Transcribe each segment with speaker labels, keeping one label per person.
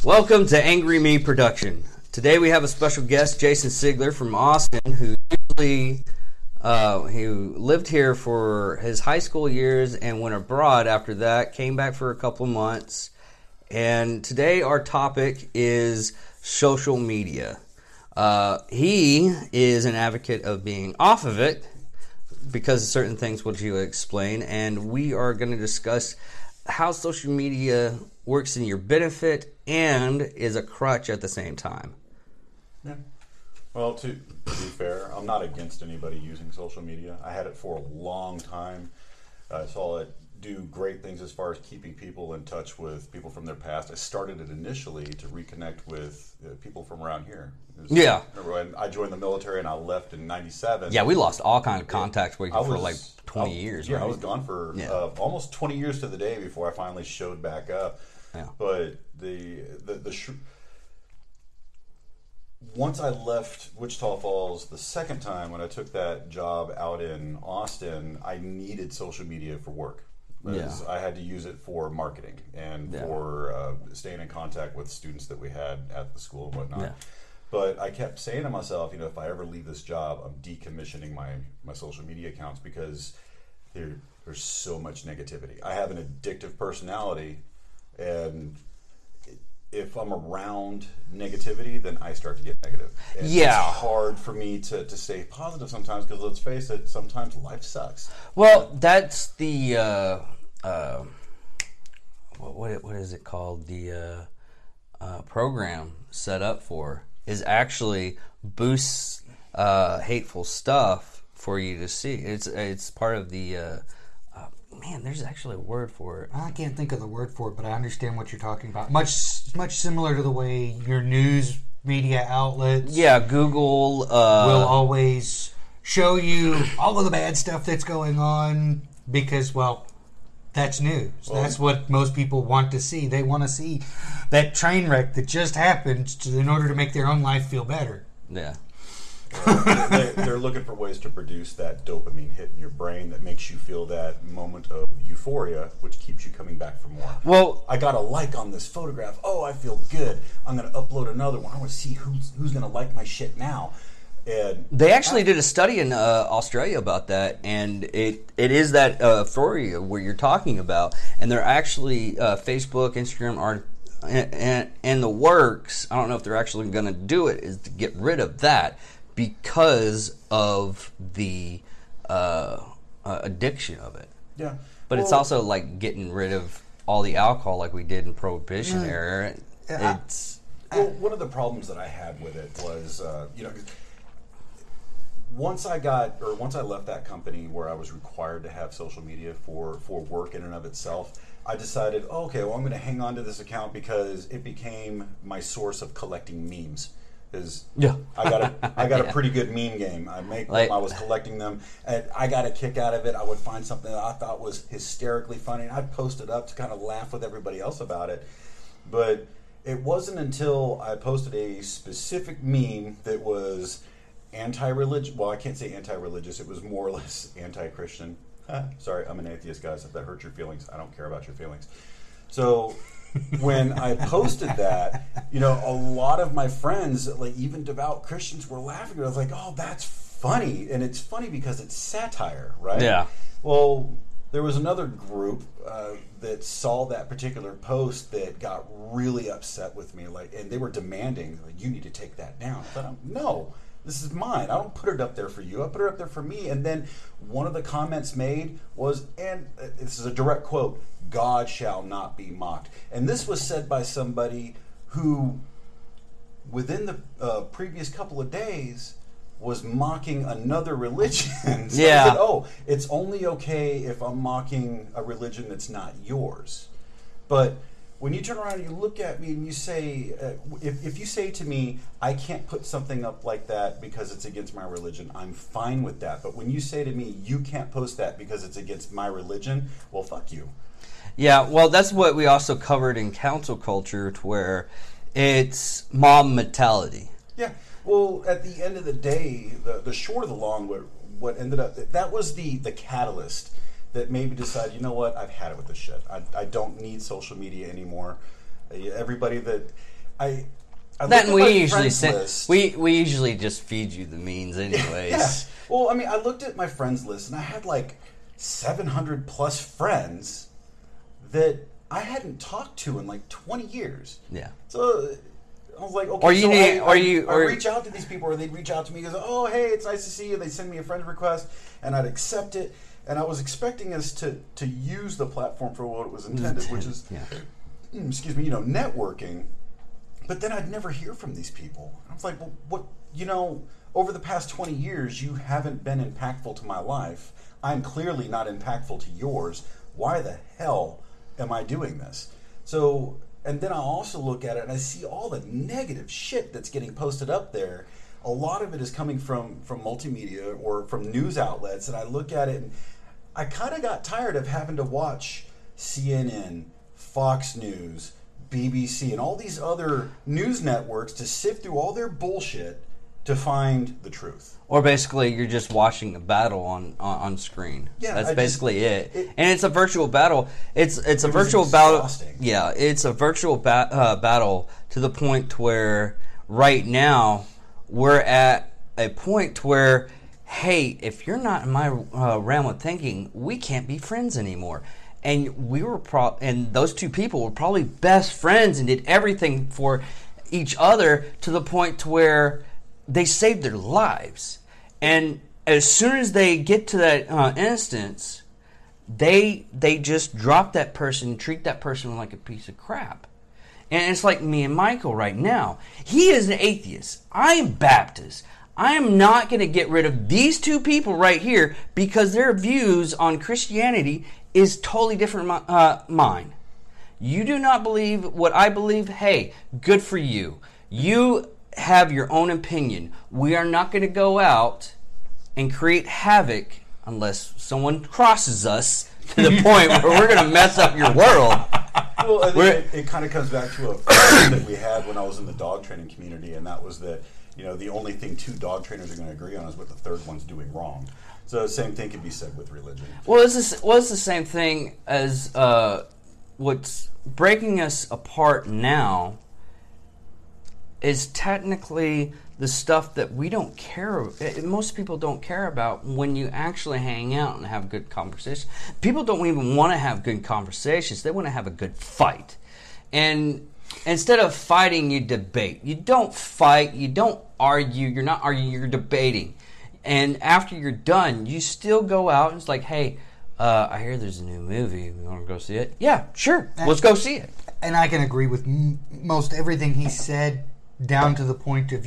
Speaker 1: Welcome to Angry Me Production. Today we have a special guest, Jason Sigler from Austin, who lived here for his high school years and went abroad after that, came back for a couple of months. And today our topic is social media. He is an advocate of being off of it because of certain things which he'll explain, and we are going to discuss how social media works in your benefit and is a crutch at the same time.
Speaker 2: Yeah. Well, to be fair, I'm not against anybody using social media. I had it for a long time. I saw it do great things as far as keeping people in touch with people from their past. I started it initially to reconnect with people from around here.
Speaker 1: Yeah.
Speaker 2: When I joined the military and I left in '97.
Speaker 1: Yeah, we lost all kind of contact with you for like 20 years.
Speaker 2: Yeah,
Speaker 1: right?
Speaker 2: I was gone for almost 20 years to the day before I finally showed back up.
Speaker 1: Yeah.
Speaker 2: But once I left Wichita Falls the second time when I took that job out in Austin, I needed social media for work. Because I had to use it for marketing and for staying in contact with students that we had at the school and whatnot. Yeah. But I kept saying to myself, if I ever leave this job, I'm decommissioning my social media accounts because there's so much negativity. I have an addictive personality, and if I'm around negativity, then I start to get negative. And it's hard for me to stay positive sometimes because, let's face it, sometimes life sucks.
Speaker 1: Well, that's the what is it called? The program set up for is actually boosts hateful stuff for you to see. It's part of the there's actually a word for it.
Speaker 3: I can't think of the word for it, but I understand what you're talking about. Much similar to the way your news media outlets,
Speaker 1: Google
Speaker 3: will always show you all of the bad stuff that's going on because, that's news. That's what most people want to see. They want to see that train wreck that just happened in order to make their own life feel better.
Speaker 1: Yeah.
Speaker 2: They're looking for ways to produce that dopamine hit in your brain that makes you feel that moment of euphoria, which keeps you coming back for more.
Speaker 1: Well,
Speaker 2: I got a like on this photograph. Oh, I feel good. I'm going to upload another one. I want to see who's going to like my shit now. And
Speaker 1: they actually did a study in Australia about that, and it is that euphoria where you're talking about, and they're actually Facebook, Instagram are and the works. I don't know if they're actually going to do it, is to get rid of that because of the addiction of it.
Speaker 2: Yeah,
Speaker 1: but it's also like getting rid of all the alcohol, like we did in Prohibition era.
Speaker 2: One of the problems that I had with it was, once I left that company where I was required to have social media for work in and of itself, I decided, I'm going to hang on to this account because it became my source of collecting memes. I got a pretty good meme game. I was collecting them, and I got a kick out of it. I would find something that I thought was hysterically funny, and I'd post it up to kind of laugh with everybody else about it. But it wasn't until I posted a specific meme that was anti-religious. Well, I can't say anti-religious. It was more or less anti-Christian. Sorry, I'm an atheist, guys. If that hurts your feelings, I don't care about your feelings. So when I posted that, a lot of my friends, like even devout Christians, were laughing. I was like, oh, that's funny. And it's funny because it's satire, right?
Speaker 1: Yeah.
Speaker 2: Well, there was another group that saw that particular post that got really upset with me, and they were demanding, you need to take that down. I thought, no. This is mine. I don't put it up there for you. I put it up there for me. And then one of the comments made was, and this is a direct quote, God shall not be mocked. And this was said by somebody who, within the previous couple of days, was mocking another religion. So I said, it's only okay if I'm mocking a religion that's not yours. But when you turn around and you look at me and you say, if you say to me, I can't put something up like that because it's against my religion, I'm fine with that. But when you say to me, you can't post that because it's against my religion, well, fuck you.
Speaker 1: Yeah, well, that's what we also covered in council culture, to where it's mob mentality.
Speaker 2: Yeah, well, at the end of the day, the short of the long, what ended up, that was the catalyst that maybe decide, you know what, I've had it with this shit. I don't need social media anymore. Everybody that, I
Speaker 1: That
Speaker 2: looked
Speaker 1: and
Speaker 2: at
Speaker 1: we
Speaker 2: my
Speaker 1: usually
Speaker 2: friends
Speaker 1: send,
Speaker 2: list.
Speaker 1: we usually just feed you the means anyways.
Speaker 2: Yeah. Well, I mean, I looked at my friends list and I had like 700 plus friends that I hadn't talked to in like 20 years.
Speaker 1: Yeah.
Speaker 2: So I was like, okay,
Speaker 1: Or you
Speaker 2: so
Speaker 1: need-
Speaker 2: I
Speaker 1: or-
Speaker 2: reach out to these people, or they'd reach out to me and go, oh, hey, it's nice to see you. They send me a friend request, and I'd accept it. And I was expecting us to use the platform for what it was intended, which is, excuse me, networking. But then I'd never hear from these people. I was like, well, what, over the past 20 years, you haven't been impactful to my life. I'm clearly not impactful to yours. Why the hell am I doing this? So, and then I also look at it and I see all the negative shit that's getting posted up there. A lot of it is coming from multimedia or from news outlets, and I look at it and I kind of got tired of having to watch CNN, Fox News, BBC, and all these other news networks to sift through all their bullshit to find the truth.
Speaker 1: Or basically, you're just watching a battle on screen.
Speaker 2: Yeah,
Speaker 1: That's
Speaker 2: I
Speaker 1: basically
Speaker 2: just-
Speaker 1: it. And it's a virtual battle. It's a
Speaker 2: was
Speaker 1: virtual battle.
Speaker 2: exhausting.
Speaker 1: Yeah, it's a virtual battle to the point where right now we're at a point where, hey, if you're not in my realm of thinking, we can't be friends anymore. And we were and those two people were probably best friends and did everything for each other to the point to where they saved their lives. And as soon as they get to that instance, they just drop that person, treat that person like a piece of crap. And it's like me and Michael right now. He is an atheist. I am Baptist. I am not going to get rid of these two people right here because their views on Christianity is totally different from mine. You do not believe what I believe? Hey, good for you. You have your own opinion. We are not going to go out and create havoc unless someone crosses us to the point where we're going to mess up your world.
Speaker 2: Well, I think it kind of comes back to a problem that we had when I was in the dog training community, and that was that the only thing two dog trainers are going to agree on is what the third one's doing wrong. So the same thing can be said with religion.
Speaker 1: Well, it's the same thing as what's breaking us apart now is technically the stuff that we don't care. Most people don't care about when you actually hang out and have good conversations. People don't even want to have good conversations. They want to have a good fight. And instead of fighting, you debate. You don't fight. You don't argue. You're not arguing. You're debating. And after you're done, you still go out and it's like, hey, I hear there's a new movie. You want to go see it? Yeah, sure. Let's go see it.
Speaker 3: And I can agree with most everything he said, down to the point of,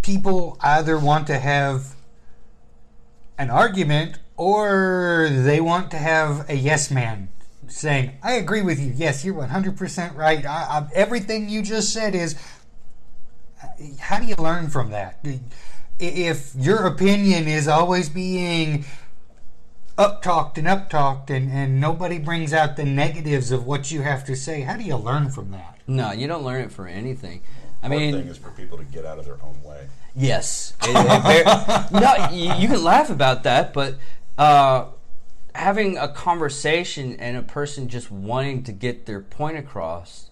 Speaker 3: people either want to have an argument or they want to have a yes man saying, I agree with you. Yes, you're 100% right. Everything you just said is, how do you learn from that? If your opinion is always being up-talked and nobody brings out the negatives of what you have to say, how do you learn from that?
Speaker 1: No, you don't learn it for anything.
Speaker 2: The thing is for people to get out of their own way.
Speaker 1: Yes. No, you can laugh about that, but having a conversation and a person just wanting to get their point across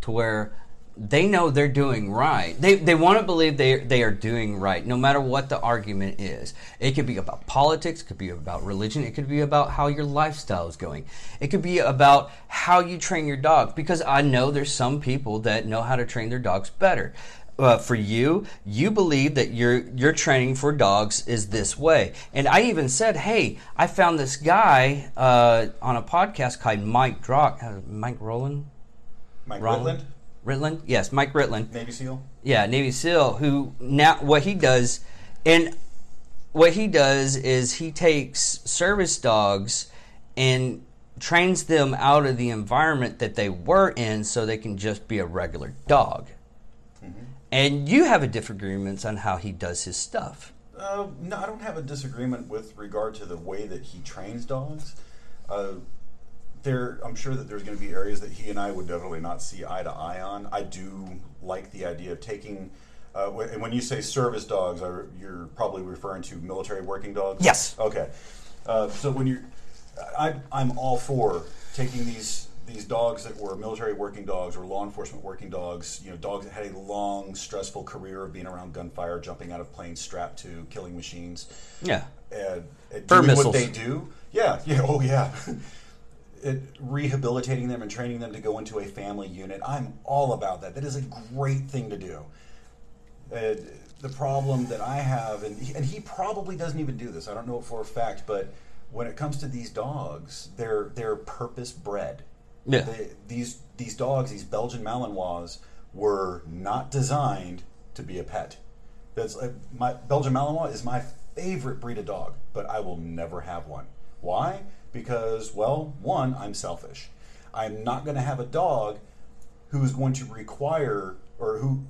Speaker 1: to where they know they're doing right. They want to believe they are doing right, no matter what the argument is. It could be about politics, it could be about religion, it could be about how your lifestyle is going. It could be about how you train your dog, because I know there's some people that know how to train their dogs better. For you believe that your training for dogs is this way. And I even said, hey, I found this guy on a podcast called Mike Rowland?
Speaker 2: Mike Ritland?
Speaker 1: Ritland? Yes, Mike Ritland.
Speaker 2: Navy SEAL?
Speaker 1: Yeah, Navy SEAL, who now what he does is he takes service dogs and trains them out of the environment that they were in so they can just be a regular dog. Mm-hmm. And you have a disagreement on how he does his stuff.
Speaker 2: No, I don't have a disagreement with regard to the way that he trains dogs. I'm sure that there's going to be areas that he and I would definitely not see eye to eye on. I do like the idea of taking, and when you say service dogs, you're probably referring to military working dogs?
Speaker 1: Yes.
Speaker 2: Okay. So when I'm all for taking these dogs that were military working dogs or law enforcement working dogs, dogs that had a long, stressful career of being around gunfire, jumping out of planes, strapped to killing machines.
Speaker 1: Yeah.
Speaker 2: And
Speaker 1: Bird
Speaker 2: doing
Speaker 1: missiles.
Speaker 2: what they do. Yeah, oh yeah. Rehabilitating them and training them to go into a family unit. I'm all about that. That is a great thing to do. The problem that I have, and he probably doesn't even do this, I don't know it for a fact, but when it comes to these dogs, they're purpose bred.
Speaker 1: Yeah.
Speaker 2: These dogs, these Belgian Malinois, were not designed to be a pet. My Belgian Malinois is my favorite breed of dog, but I will never have one. Why? Because, well, one, I'm selfish. I'm not going to have a dog who is going to require, or who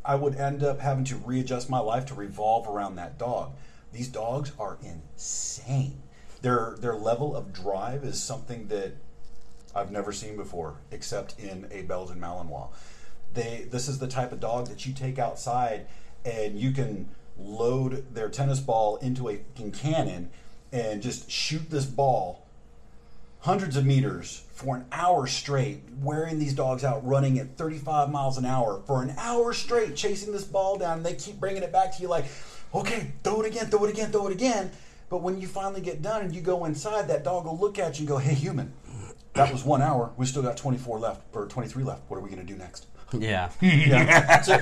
Speaker 2: I would end up having to readjust my life to revolve around that dog. These dogs are insane. Their level of drive is something that I've never seen before, except in a Belgian Malinois. This is the type of dog that you take outside and you can load their tennis ball into a cannon and just shoot this ball hundreds of meters for an hour straight, wearing these dogs out running at 35 miles an hour for an hour straight, chasing this ball down, and they keep bringing it back to you like, okay, throw it again, throw it again, throw it again. But when you finally get done and you go inside, that dog will look at you and go, hey, human, that was 1 hour. We still got 24 left, or 23 left. What are we going to do next?
Speaker 1: Yeah.
Speaker 2: Yeah. So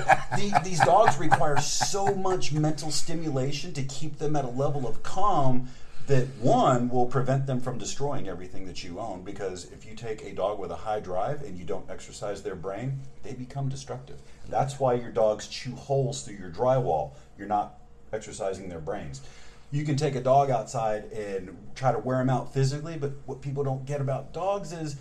Speaker 2: these dogs require so much mental stimulation to keep them at a level of calm that, one, will prevent them from destroying everything that you own, because if you take a dog with a high drive and you don't exercise their brain, they become destructive. That's why your dogs chew holes through your drywall. You're not exercising their brains. You can take a dog outside and try to wear them out physically, but what people don't get about dogs is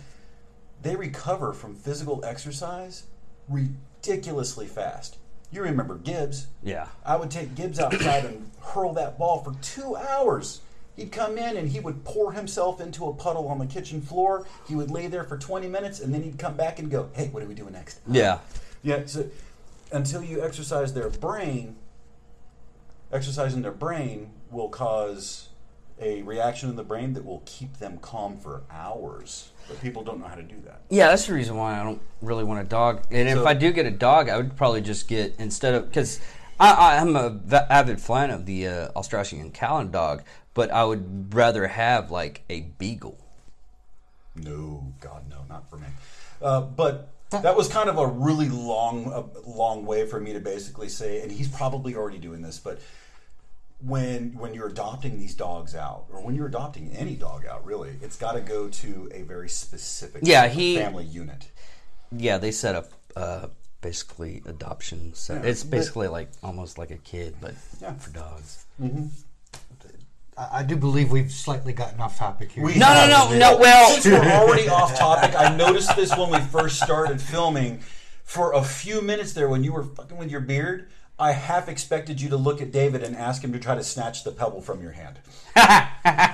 Speaker 2: they recover from physical exercise ridiculously fast. You remember Gibbs.
Speaker 1: Yeah.
Speaker 2: I would take Gibbs outside and hurl that ball for 2 hours. He'd come in and he would pour himself into a puddle on the kitchen floor. He would lay there for 20 minutes, and then he'd come back and go, hey, what are we doing next?
Speaker 1: Yeah.
Speaker 2: Yeah, so until you exercise their brain, exercising their brain will cause a reaction in the brain that will keep them calm for hours. But people don't know how to do that.
Speaker 1: Yeah, that's the reason why I don't really want a dog. And if I do get a dog, I would probably just get, instead of, because I'm a avid fan of the Australian Callan dog, but I would rather have like a beagle.
Speaker 2: No, God, no, not for me. But that was kind of a really long way for me to basically say, and he's probably already doing this, but when you're adopting these dogs out, or when you're adopting any dog out, really, it's got to go to a very specific family unit.
Speaker 1: Yeah, they set up basically adoption. So it's basically like almost like a kid, but for dogs.
Speaker 2: Mm-hmm.
Speaker 3: I do believe we've slightly gotten off topic here.
Speaker 1: No. Well,
Speaker 2: since we're already off topic, I noticed this when we first started filming. For a few minutes there, when you were fucking with your beard, I half expected you to look at David and ask him to try to snatch the pebble from your hand.
Speaker 1: I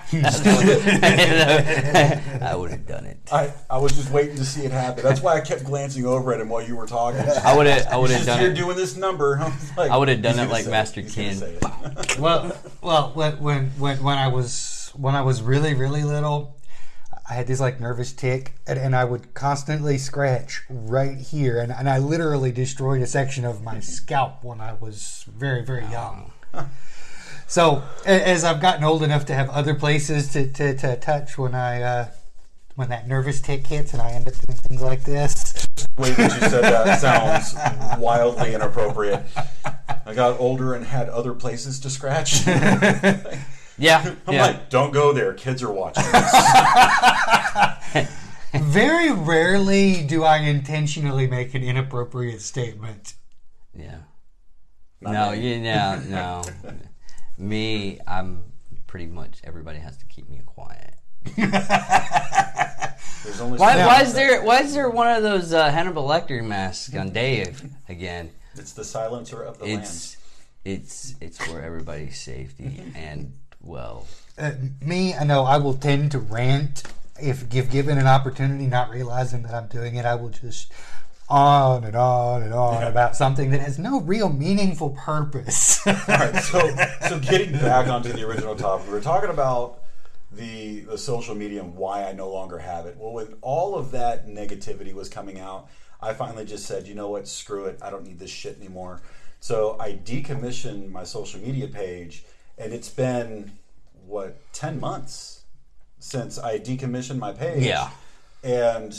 Speaker 1: would have done it.
Speaker 2: I was just waiting to see it happen. That's why I kept glancing over at him while you were talking.
Speaker 1: I would have done
Speaker 2: You're
Speaker 1: it.
Speaker 2: doing this number.
Speaker 1: I would have done it like Master Ken.
Speaker 3: Well, when I was really little, I had this like nervous tick, and I would constantly scratch right here, and I literally destroyed a section of my scalp when I was very young. So as I've gotten old enough to have other places to touch when that nervous tick hits, and I end up doing things like this.
Speaker 2: The way that you said that sounds wildly inappropriate. I got older and had other places to scratch.
Speaker 1: Yeah.
Speaker 2: I'm like, don't go there. Kids are watching this.
Speaker 3: Very rarely do I intentionally make an inappropriate statement.
Speaker 1: Yeah.
Speaker 2: Not
Speaker 1: No. Me, I'm pretty much, everybody has to keep me quiet.
Speaker 2: There's only
Speaker 1: Why is there one of those Hannibal Lecter masks on Dave again?
Speaker 2: It's the silencer of the land.
Speaker 1: It's for everybody's safety and
Speaker 3: Me, I know I will tend to rant if given an opportunity, not realizing that I'm doing it. I will just on and on and on about something that has no real meaningful purpose.
Speaker 2: All right, so getting back onto the original topic, we were talking about the social media and why I no longer have it. Well, when all of that negativity was coming out, I finally just said, you know what, screw it. I don't need this shit anymore. So I decommissioned my social media page, and it's been, 10 months since I decommissioned my page.
Speaker 1: Yeah.
Speaker 2: And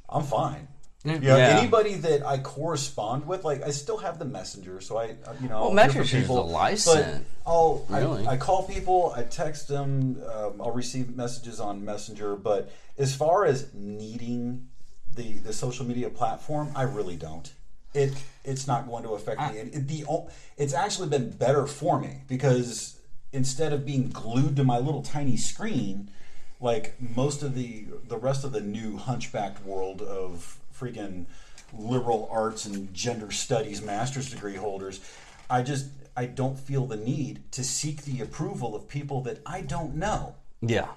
Speaker 2: I'm fine. Anybody that I correspond with, like, I still have the Messenger, so
Speaker 1: Well, Messenger's a license.
Speaker 2: But I call people, I text them, I'll receive messages on Messenger, but as far as needing the social media platform, I really don't. It's not going to affect me. It's actually been better for me, because instead of being glued to my little tiny screen, like most of the rest of the new hunchbacked world of freaking liberal arts and gender studies master's degree holders, I don't feel the need to seek the approval of people that I don't know.
Speaker 1: Yeah.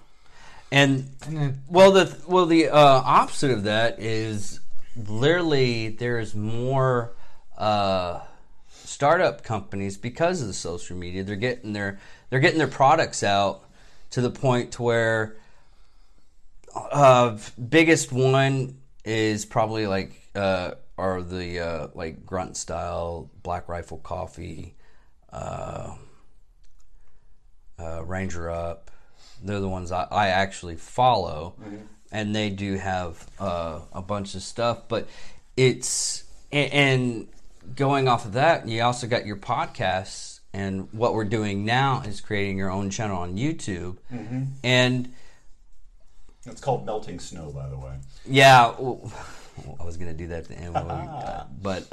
Speaker 1: And the opposite of that is literally there's more startup companies because of the social media. They're getting their products out to the point to where biggest one is probably like like Grunt Style, Black Rifle Coffee, Ranger Up. They're the ones I actually follow, and they do have a bunch of stuff. But and going off of that, you also got your podcasts, and what we're doing now is creating your own channel on YouTube, and
Speaker 2: it's called Melting Snow, by the way.
Speaker 1: Yeah, I was gonna do that at the end, but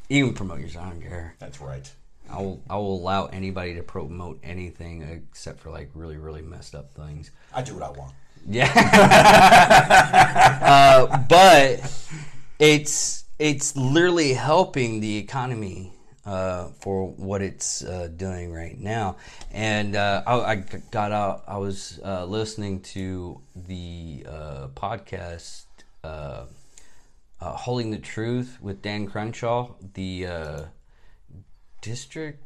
Speaker 1: you can promote yourself. I don't care.
Speaker 2: That's right.
Speaker 1: I will allow anybody to promote anything except for like really, really messed up things.
Speaker 2: I do what I want.
Speaker 1: Yeah. But it's literally helping the economy for what it's doing right now. And I got out. I was listening to the podcast "Holding the Truth" with Dan Crenshaw, the District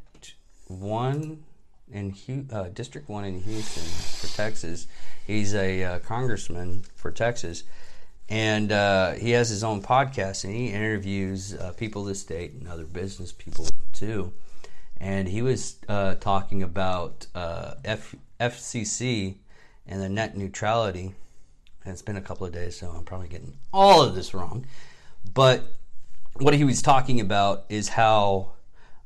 Speaker 1: 1 in Houston for Texas. He's a congressman for Texas, and he has his own podcast, and he interviews people of the state and other business people too. And he was talking about FCC and the net neutrality. And it's been a couple of days, so I'm probably getting all of this wrong. But what he was talking about is how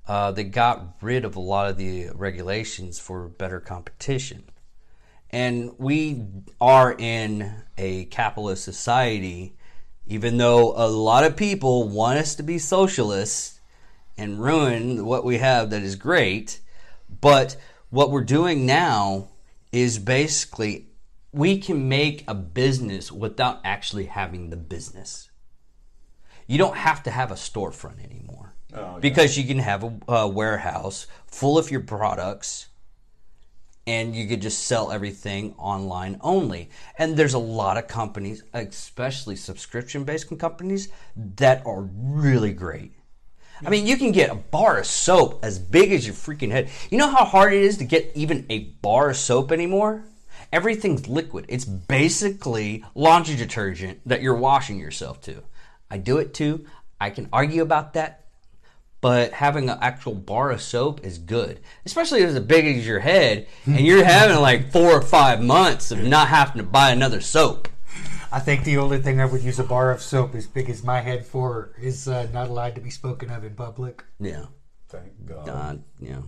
Speaker 1: they got rid of a lot of the regulations for better competition. And we are in a capitalist society, even though a lot of people want us to be socialists and ruin what we have that is great. But what we're doing now is basically we can make a business without actually having the business. You don't have to have a storefront anymore. Oh, because you can have a warehouse full of your products, and you could just sell everything online only. And there's a lot of companies, especially subscription-based companies, that are really great. I mean, you can get a bar of soap as big as your freaking head. You know how hard it is to get even a bar of soap anymore? Everything's liquid. It's basically laundry detergent that you're washing yourself to. I do it too. I can argue about that. But having an actual bar of soap is good, especially if it's as big as your head, and you're having like 4 or 5 months of not having to buy another soap.
Speaker 3: I think the only thing I would use a bar of soap as big as my head for is not allowed to be spoken of in public.
Speaker 1: Yeah.
Speaker 2: Thank God.
Speaker 1: Yeah.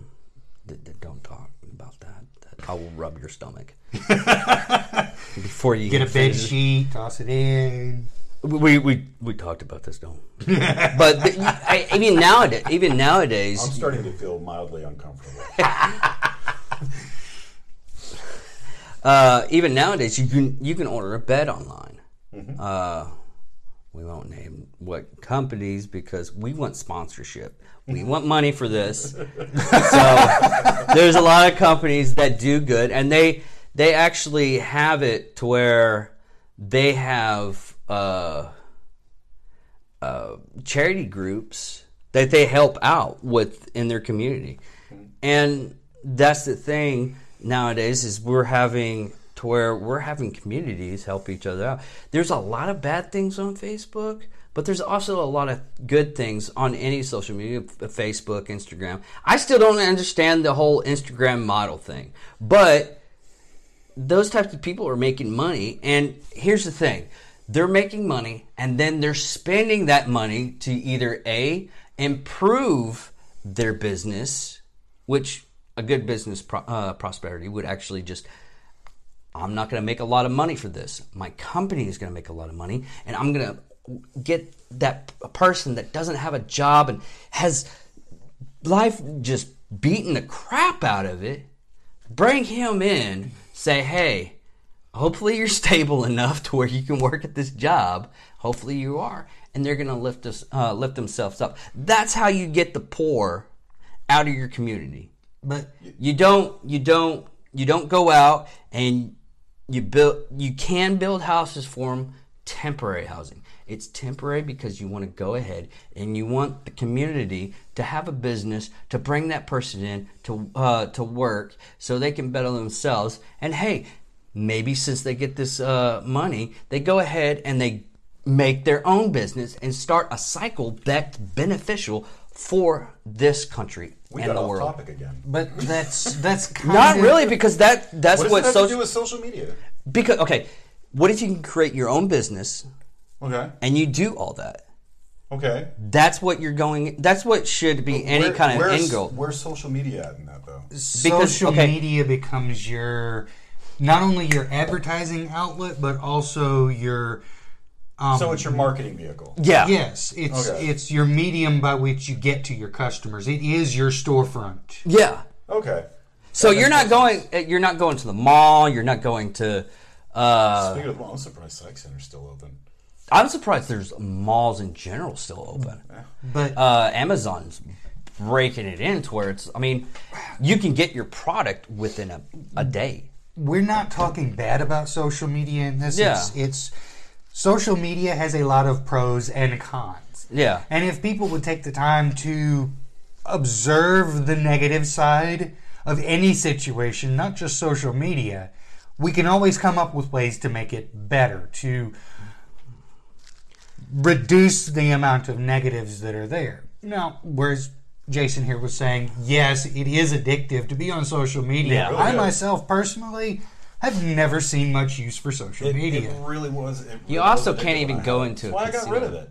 Speaker 1: Don't talk about that. I will rub your stomach. Before you
Speaker 3: get a bed sheet, toss it in.
Speaker 1: We talked about this, don't we? But even nowadays,
Speaker 2: I'm starting to feel mildly uncomfortable.
Speaker 1: Even nowadays, you can order a bed online. Mm-hmm. We won't name what companies because we want sponsorship. We want money for this. So there's a lot of companies that do good, and they actually have it to where they have charity groups that they help out with in their community. And that's the thing nowadays is we're having to where we're having communities help each other out. There's a lot of bad things on Facebook, but there's also a lot of good things on any social media, Facebook, Instagram. I still don't understand the whole Instagram model thing, but those types of people are making money. And here's the thing. They're making money, and then they're spending that money to either A, improve their business, which a good business prosperity would actually just, I'm not going to make a lot of money for this. My company is going to make a lot of money, and I'm going to get that person that doesn't have a job and has life just beating the crap out of it, bring him in, say, hey, hopefully you're stable enough to where you can work at this job. Hopefully you are. And they're going to lift themselves up. That's how you get the poor out of your community.
Speaker 3: But
Speaker 1: you don't go out and you can build houses for them, temporary housing. It's temporary because you want to go ahead and you want the community to have a business to bring that person in to work so they can better themselves. And hey, maybe since they get this money, they go ahead and they make their own business and start a cycle that's beneficial for this country and the world.
Speaker 2: Topic again.
Speaker 3: But that's kind
Speaker 1: Not
Speaker 3: of,
Speaker 1: really, because that's
Speaker 2: What does
Speaker 1: what
Speaker 2: it have to do with social media?
Speaker 1: Because okay, what if you can create your own business
Speaker 2: Okay.
Speaker 1: and you do all that?
Speaker 2: Okay.
Speaker 1: That's what you're going. That's what should be any kind of end goal.
Speaker 2: Where's social media at in that though?
Speaker 3: social media becomes your not only your advertising outlet but also your
Speaker 2: So it's your marketing vehicle.
Speaker 1: Yeah.
Speaker 3: yes, it's your medium by which you get to your customers. It is your storefront.
Speaker 1: Yeah.
Speaker 2: Okay.
Speaker 1: So you're not going to the mall. You're not going to.
Speaker 2: Speaking of, I'm surprised Psych Center's still open.
Speaker 1: I'm surprised there's malls in general still open.
Speaker 3: But
Speaker 1: Amazon's breaking it in to where it's. I mean, you can get your product within a day.
Speaker 3: we're not talking bad about social media in this.
Speaker 1: Yeah.
Speaker 3: It's social media has a lot of pros and cons.
Speaker 1: Yeah.
Speaker 3: And if people would take the time to observe the negative side of any situation, not just social media, we can always come up with ways to make it better, to reduce the amount of negatives that are there. Now, whereas Jason here was saying, yes, it is addictive to be on social media.
Speaker 1: Yeah.
Speaker 2: Really
Speaker 3: I
Speaker 2: is.
Speaker 3: myself personally have never seen much use for social media.
Speaker 2: It really was.
Speaker 1: You also can't even go into
Speaker 2: That's
Speaker 1: a
Speaker 2: why I got
Speaker 1: casino.
Speaker 2: rid of it.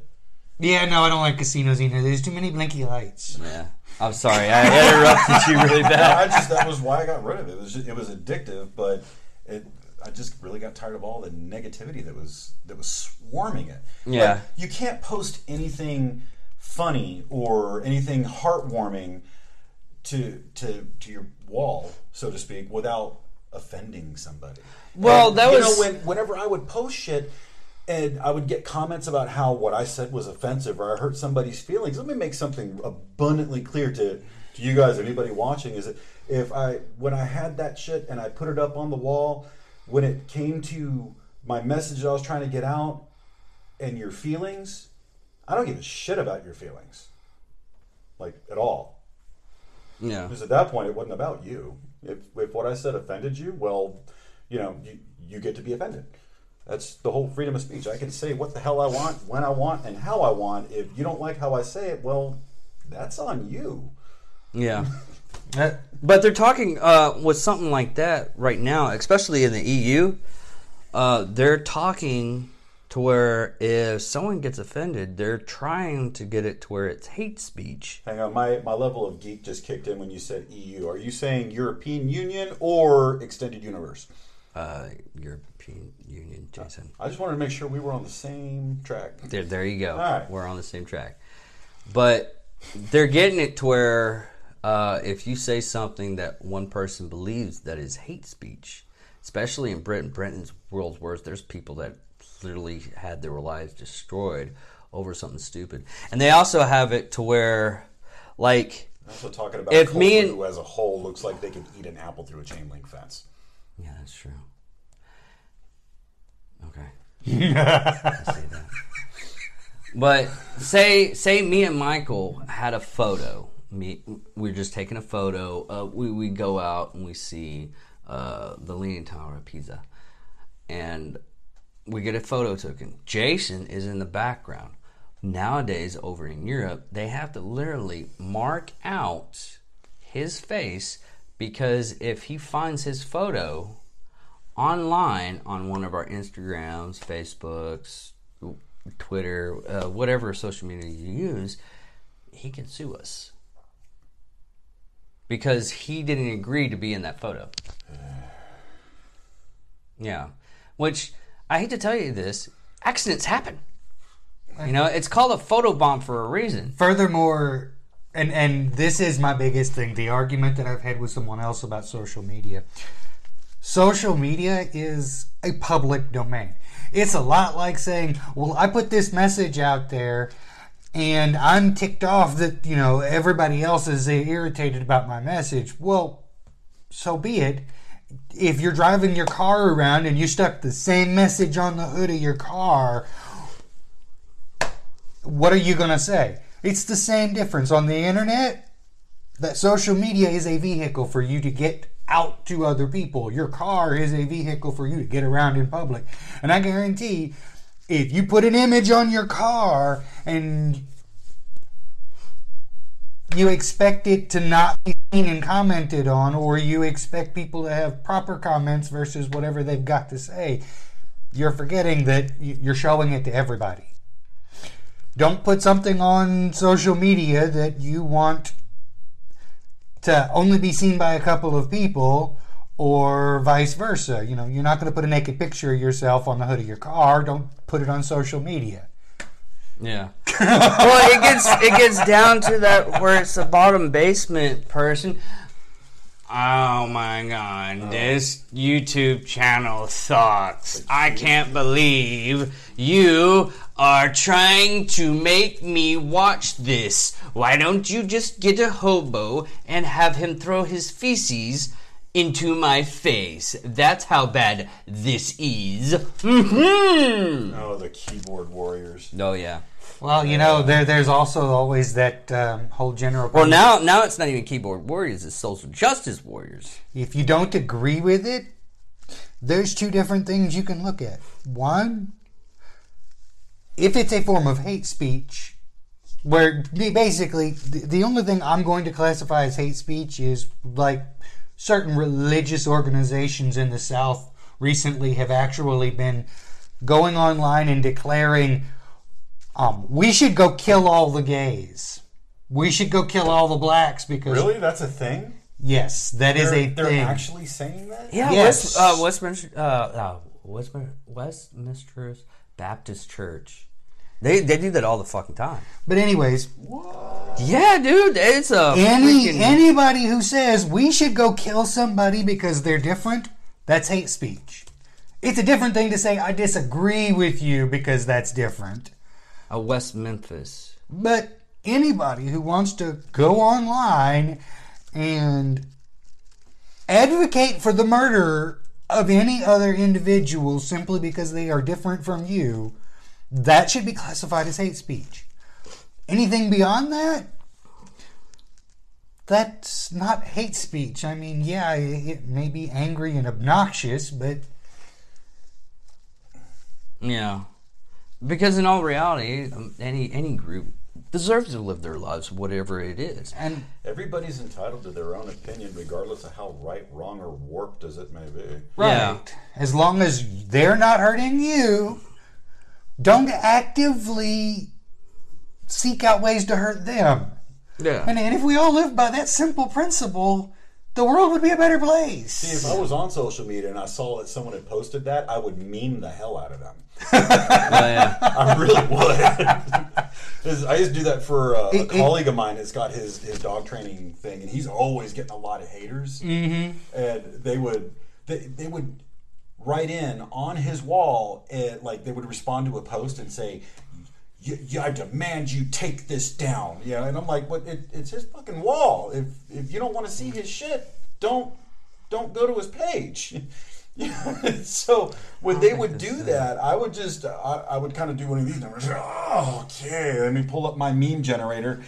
Speaker 3: Yeah, no, I don't like casinos either. There's too many blinky lights.
Speaker 1: Yeah. I'm sorry. I interrupted you really bad.
Speaker 2: That was why I got rid of it. It was addictive, but I just really got tired of all the negativity that was swarming it.
Speaker 1: Yeah.
Speaker 2: Like, you can't post anything funny or anything heartwarming to your wall, so to speak, without offending somebody.
Speaker 1: Well,
Speaker 2: And,
Speaker 1: that
Speaker 2: you
Speaker 1: was-
Speaker 2: know, whenever I would post shit and I would get comments about how what I said was offensive or I hurt somebody's feelings. Let me make something abundantly clear to you guys, anybody watching, is that when I had that shit and I put it up on the wall, when it came to my message that I was trying to get out and your feelings, I don't give a shit about your feelings. Like, at all.
Speaker 1: Yeah.
Speaker 2: Because at that point, it wasn't about you. If what I said offended you, well, you get to be offended. That's the whole freedom of speech. I can say what the hell I want, when I want, and how I want. If you don't like how I say it, well, that's on you.
Speaker 1: Yeah.
Speaker 3: That-
Speaker 1: But they're talking with something like that right now, especially in the EU. They're talking to where if someone gets offended, they're trying to get it to where it's hate speech.
Speaker 2: Hang on, my level of geek just kicked in when you said EU. Are you saying European Union or Extended Universe?
Speaker 1: European Union, Jason.
Speaker 2: I just wanted to make sure we were on the same track.
Speaker 1: There you go.
Speaker 2: All right.
Speaker 1: We're on the same track. But they're getting it to where if you say something that one person believes that is hate speech, especially in Britain, Britain's world's worst, there's people that literally had their lives destroyed over something stupid. And they also have it to where, like,
Speaker 2: I'm also talking about
Speaker 1: If
Speaker 2: culture
Speaker 1: me and-
Speaker 2: who as a whole looks like they could eat an apple through a chain link fence.
Speaker 1: yeah, that's true. Okay. I see that. But say me and Michael had a photo. We're just taking a photo. We go out and we see the Leaning Tower of Pisa. And we get a photo taken. Jason is in the background. Nowadays, over in Europe, they have to literally mark out his face, because if he finds his photo online on one of our Instagrams, Facebooks, Twitter, whatever social media you use, he can sue us. Because he didn't agree to be in that photo. Yeah. Which, I hate to tell you this, accidents happen. You know, it's called a photobomb for a reason.
Speaker 3: Furthermore, and this is my biggest thing, the argument that I've had with someone else about social media. Social media is a public domain. It's a lot like saying, well, I put this message out there and I'm ticked off that, you know, everybody else is irritated about my message. Well, so be it. If you're driving your car around and you stuck the same message on the hood of your car, what are you going to say? It's the same difference. On the internet, that social media is a vehicle for you to get out to other people. Your car is a vehicle for you to get around in public. And I guarantee, if you put an image on your car and you expect it to not be seen and commented on, or you expect people to have proper comments versus whatever they've got to say, you're forgetting that you're showing it to everybody. Don't put something on social media that you want to only be seen by a couple of people, or vice versa. You know, you're not going to put a naked picture of yourself on the hood of your car. Don't put it on social media.
Speaker 1: Yeah. Well, it gets down to that where it's the bottom basement person. Oh my God, this YouTube channel sucks. I can't believe you are trying to make me watch this. Why don't you just get a hobo and have him throw his feces into my face? That's how bad this is.
Speaker 2: Oh, the keyboard warriors.
Speaker 1: Oh, yeah.
Speaker 3: Well, you know, there's also always that whole general...
Speaker 1: Well, now it's not even keyboard warriors, it's social justice warriors.
Speaker 3: If you don't agree with it, there's two different things you can look at. One, if it's a form of hate speech, where basically the only thing I'm going to classify as hate speech is like certain religious organizations in the South recently have actually been going online and declaring... we should go kill all the gays. We should go kill all the blacks because...
Speaker 2: Really? That's a thing?
Speaker 3: Yes, they're thing.
Speaker 2: They're actually saying that?
Speaker 1: Yeah,
Speaker 3: yes.
Speaker 1: Westminster Baptist Church. They do that all the fucking time.
Speaker 3: But anyways...
Speaker 2: What?
Speaker 1: Yeah, dude, it's a
Speaker 3: Anybody who says we should go kill somebody because they're different, that's hate speech. It's a different thing to say I disagree with you because that's different.
Speaker 1: A West Memphis.
Speaker 3: But anybody who wants to go online and advocate for the murder of any other individual simply because they are different from you, that should be classified as hate speech. Anything beyond that, that's not hate speech. I mean, yeah, it may be angry and obnoxious, but...
Speaker 1: Yeah. Because in all reality, any group deserves to live their lives, whatever it is.
Speaker 3: And
Speaker 2: everybody's entitled to their own opinion, regardless of how right, wrong, or warped as it may be.
Speaker 3: right,
Speaker 1: Yeah.
Speaker 3: as long as they're not hurting you, don't actively seek out ways to hurt them.
Speaker 1: Yeah.
Speaker 3: And if we all lived by that simple principle, the world would be a better place.
Speaker 2: See, if I was on social media and I saw that someone had posted that, I would meme the hell out of them.
Speaker 1: Yeah.
Speaker 2: I really would. I used to do that for a colleague of mine that's got his dog training thing, and he's always getting a lot of haters. Mm-hmm. And they would write in on his wall, and like they would respond to a post and say, I demand you take this down. Yeah, and I'm like, but it's his fucking wall. If you don't want to see his shit, don't go to his page. So when they would do that, I would just I would kind of do one of these numbers. Oh, okay, let me pull up my meme generator,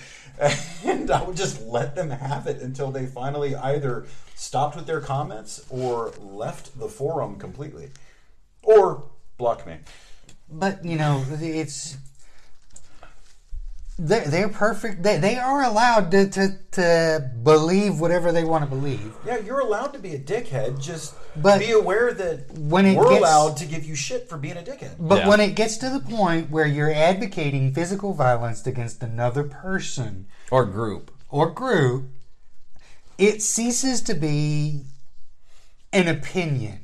Speaker 2: And I would just let them have it until they finally either stopped with their comments or left the forum completely. Or blocked me.
Speaker 3: But, it's... They're perfect. They are allowed to believe whatever they want to believe.
Speaker 2: Yeah, you're allowed to be a dickhead. Just
Speaker 3: But
Speaker 2: be aware that
Speaker 3: when
Speaker 2: we're allowed to give you shit for being a dickhead.
Speaker 3: But when it gets to the point where you're advocating physical violence against another person
Speaker 1: or group,
Speaker 3: it ceases to be an opinion.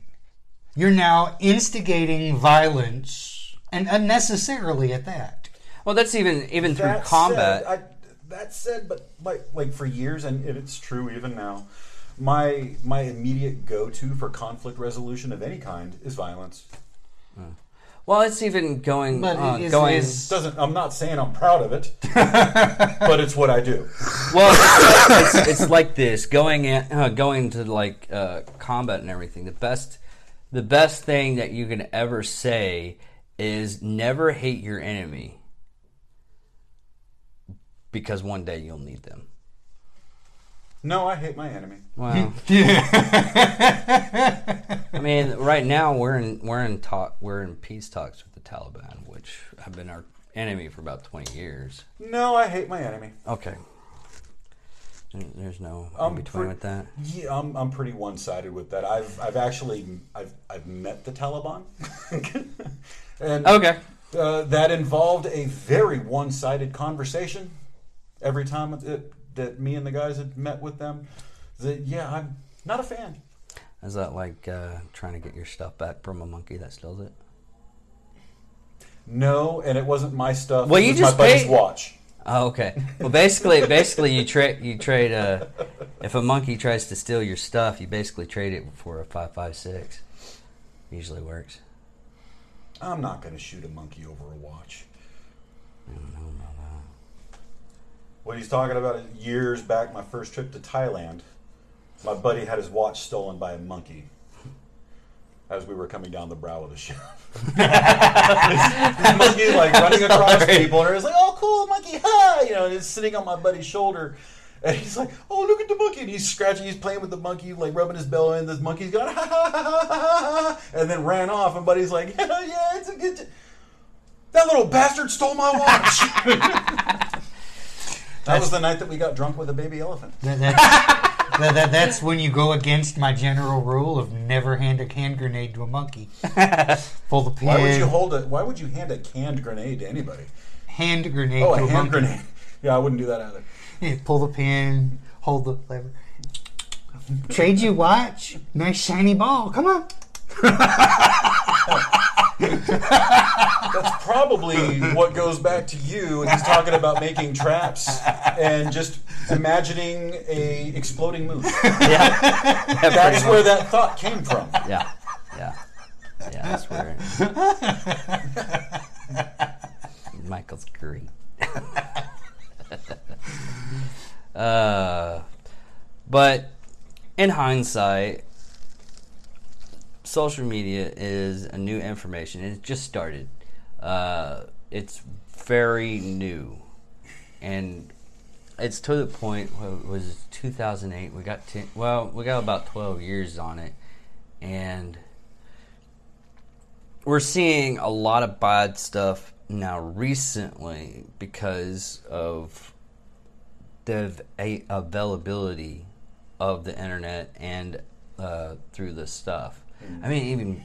Speaker 3: You're now instigating violence, and unnecessarily at that.
Speaker 1: Well, that's even through combat.
Speaker 2: That said, but like for years, and it's true even now, my immediate go-to for conflict resolution of any kind is violence.
Speaker 1: Well, it's even going.
Speaker 3: But
Speaker 2: I'm not saying I'm proud of it, but it's what I do.
Speaker 1: Well, it's like this going to like combat and everything. The best thing that you can ever say is never hate your enemy, because one day you'll need them.
Speaker 2: No, I hate my enemy.
Speaker 1: Well, I mean, right now we're in peace talks with the Taliban, which have been our enemy for about 20 years.
Speaker 2: No, I hate my enemy.
Speaker 1: Okay. There's no in between with that.
Speaker 2: Yeah, I'm pretty one-sided with that. I've actually met the Taliban, and
Speaker 1: okay,
Speaker 2: that involved a very one-sided conversation. Every time that me and the guys had met with them, I'm not a fan.
Speaker 1: Is that like trying to get your stuff back from a monkey that steals it?
Speaker 2: No, and it wasn't my stuff.
Speaker 1: Well,
Speaker 2: it
Speaker 1: you
Speaker 2: was
Speaker 1: just
Speaker 2: my buddy's
Speaker 1: paid.
Speaker 2: Watch.
Speaker 1: Oh, okay. Well, basically, you trade. If a monkey tries to steal your stuff, you basically trade it for a 5.56. Usually works.
Speaker 2: I'm not going to shoot a monkey over a watch.
Speaker 1: I don't know about that.
Speaker 2: What he's talking about is years back, my first trip to Thailand. My buddy had his watch stolen by a monkey as we were coming down the brow of the ship. This monkey like running across people, and he's like, "Oh, cool, monkey, hi!" And it's sitting on my buddy's shoulder, and he's like, "Oh, look at the monkey!" And he's scratching, he's playing with the monkey, like rubbing his belly, and this monkey's going, "Ha ha ha ha ha!" And then ran off. And buddy's like, "Yeah, it's a good. That little bastard stole my watch." That was the night that we got drunk with a baby elephant.
Speaker 3: That's when you go against my general rule of never hand a hand grenade to a monkey. Pull the pin.
Speaker 2: Why would you hand a canned grenade to anybody?
Speaker 3: Hand grenade
Speaker 2: to
Speaker 3: a
Speaker 2: hand
Speaker 3: monkey.
Speaker 2: Grenade. Yeah, I wouldn't do that either.
Speaker 3: Yeah, pull the pin, hold the lever. Trade you watch. Nice shiny ball. Come on.
Speaker 2: That's probably what goes back to you, and he's talking about making traps and just imagining a exploding moose.
Speaker 1: Yeah.
Speaker 2: That's where that thought came from.
Speaker 1: Yeah, that's where Michael's great. But in hindsight, social media is a new information. It just started. It's very new, and it's to the point. What was it, 2008? We got about 12 years on it, and we're seeing a lot of bad stuff now recently because of the availability of the internet and through this stuff. I mean, even,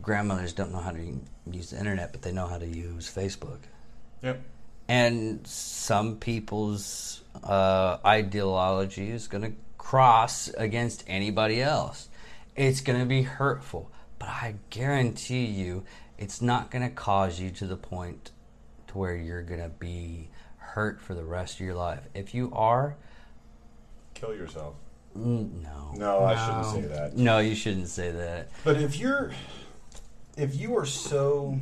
Speaker 1: grandmothers don't know how to use the internet, but they know how to use Facebook.
Speaker 2: Yep.
Speaker 1: And some people's ideology is going to cross against anybody else. It's going to be hurtful, but I guarantee you it's not going to cause you to the point to where you're going to be hurt for the rest of your life. If you are...
Speaker 2: Kill yourself.
Speaker 1: No,
Speaker 2: I shouldn't say that.
Speaker 1: No, you shouldn't say that.
Speaker 2: But if you are so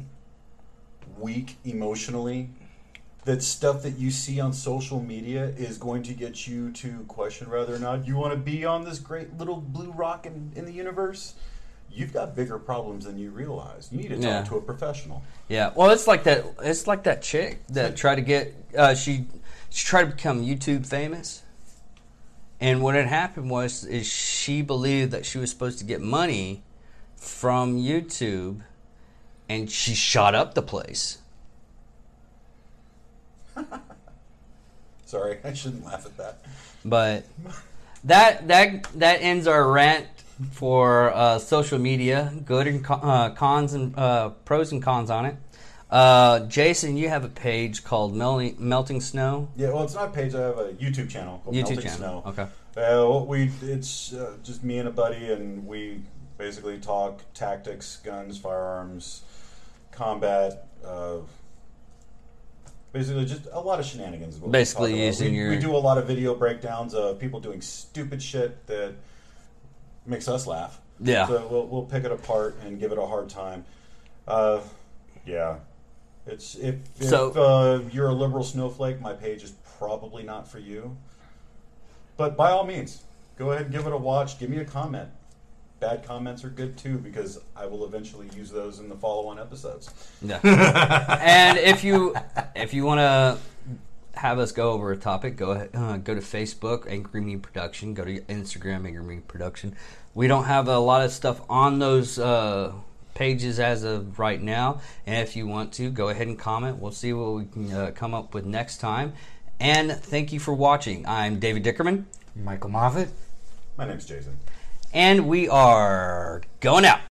Speaker 2: weak emotionally that stuff that you see on social media is going to get you to question whether or not you want to be on this great little blue rock in the universe, you've got bigger problems than you realize. You need to
Speaker 1: Yeah.
Speaker 2: talk to a professional.
Speaker 1: Yeah, well, it's like that. It's like that chick that tried to get. She tried to become YouTube famous, and what had happened is she believed that she was supposed to get money from YouTube, and she shot up the place.
Speaker 2: Sorry, I shouldn't laugh at that.
Speaker 1: But that ends our rant for social media. Good and cons and pros and cons on it. Jason, you have a page called Melting Snow.
Speaker 2: Yeah, well, it's not a page. I have a YouTube channel called
Speaker 1: YouTube
Speaker 2: Melting
Speaker 1: channel.
Speaker 2: Snow.
Speaker 1: Okay.
Speaker 2: It's just me and a buddy, and we basically talk tactics, guns, firearms, combat. Basically, just a lot of shenanigans. Is what
Speaker 1: Basically
Speaker 2: we talk about.
Speaker 1: using
Speaker 2: we do a lot of video breakdowns of people doing stupid shit that makes us laugh.
Speaker 1: Yeah.
Speaker 2: So we'll pick it apart and give it a hard time. Yeah. It's if you're a liberal snowflake, my page is probably not for you. But by all means, go ahead and give it a watch. Give me a comment. Bad comments are good too, because I will eventually use those in the follow-on episodes.
Speaker 1: Yeah. And if you want to have us go over a topic, go ahead, go to Facebook, Angry Me Production. Go to Instagram, Angry Me Production. We don't have a lot of stuff on those pages as of right now, and if you want to, go ahead and comment. We'll see what we can come up with next time. And thank you for watching. I'm David Dickerman.
Speaker 3: Michael Moffitt.
Speaker 2: My name's Jason.
Speaker 1: And we are going out.